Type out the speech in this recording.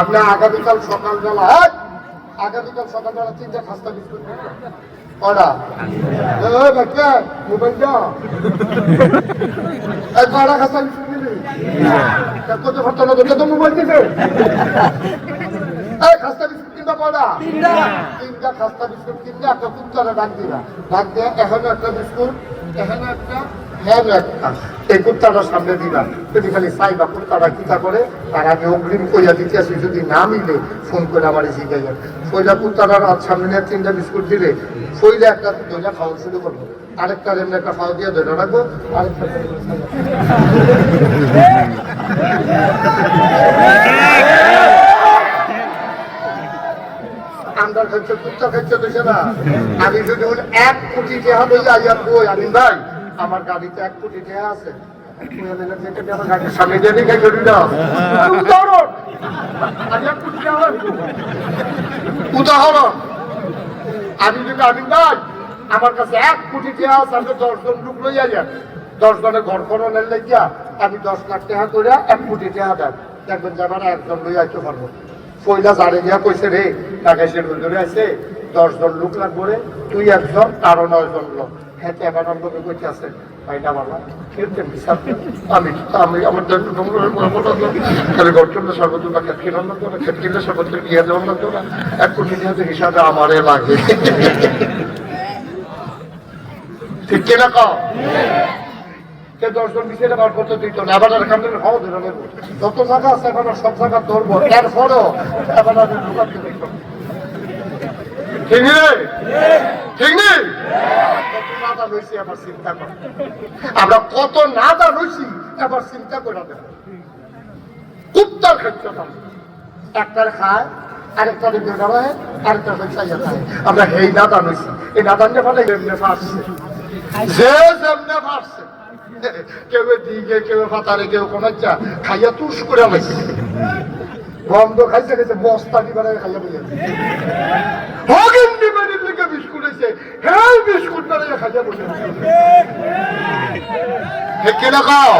আপনি আগামীকাল সকালবেলা তিনটা খাস্তা বিস্কুট কটা বাচ্চা মোবাইল দাও কটা খাস্তা বিস্কুট দিবি কত খরচ তো মোবাইল দিবে খাস্তা বিস্কুট কিনবা কটা তিনটা খাস্তা বিস্কুট কিনলে একটা কুত্তারা ডাক দিবা ডাক দিয়ে এখানে একটা বিস্কুট এখানে একটা এই কুত্তাটার সামনে দিবা যদি খালি চাইবা কুত্তাটা কিতা করে তার আগে অগ্রিম কইয়া দিতে আসি যদি না মিলে ফোন করে আমার শিখাইয়া ফইলা কুত্তাটার হাত সামনে নিয়ে তিনটা বিস্কুট দিলে ফইলা একটা দইলা খাওয়া শুরু করবো আরেকটা এমনি একটা খাওয়া দিয়ে ধরে রাখবো আরেকটা আমরা খাচ্ছে কুত্তা খাচ্ছে তো না আমি যদি 1 কোটি টাকা লইয়া আইয়া কই আমি ভাই আমার গাড়িতে 1 কোটি টাকা আছে সামনে দিয়ে দেখে করি না উদাহরণ আমি যদি আমি ভাই আমার কাছে 1 কোটি টাকা আছে আমি 10 জন লোক লইয়া যান 10 জনের ঘর করণের লেগিয়া আমি 10 লাখ টাকা করে 1 কোটি টাকা দেন দেখবেন যে আমার একজন লইয়া আইতে পারবো পয়লা জানে গিয়া কইছে রে টাকা সে ধরে আছে 10 জন লোক লাগবো রে তুই একজন আরো 9 জন লোক হ্যাঁ এবার আমাকে কইতে আছে ভাইটা বাবা খেলতেন আমি আমার গঠন সর্বত বা খেত কিনল না তো না খেত কিনলে সর্বত গিয়ে দেওয়ার না তো না 1 কোটি টাকা হিসাবে আমারে লাগে ঠিক কিনা কও 10 জন বিশে টাকার করতে দিত না আবার এখান খাওয়া ধরে নেব যত জায়গা আছে এখন সব জায়গা ধরবো এরপরও এবার ঢুকাতে দিত ঠিক নেই ঠিক নেই আমরা কত নাদা রয়েছি এবার চিন্তা করে দেব কুত্তার ক্ষেত্রে একটার খায় আরেকটা হয় আরেকটা চাইয়া খায় আমরা এই নাদা রয়েছি এই নাদা নিয়ে ফলে এমনি ফাঁসছে যে যেমনে ফাঁসছে কেউ দিকে কেউ ফাতারে কেউ কোন খাইয়া তুষ করে আমাইছে গন্ধ খাইছে গেছে বস্তা দিবার খাইয়া বইয়া হগিন দিবারের লিগে বিস্কুট হয়েছে হ্যাঁ বিস্কুট বানাইয়া খাইয়া বসে ঠিক কিনা খাও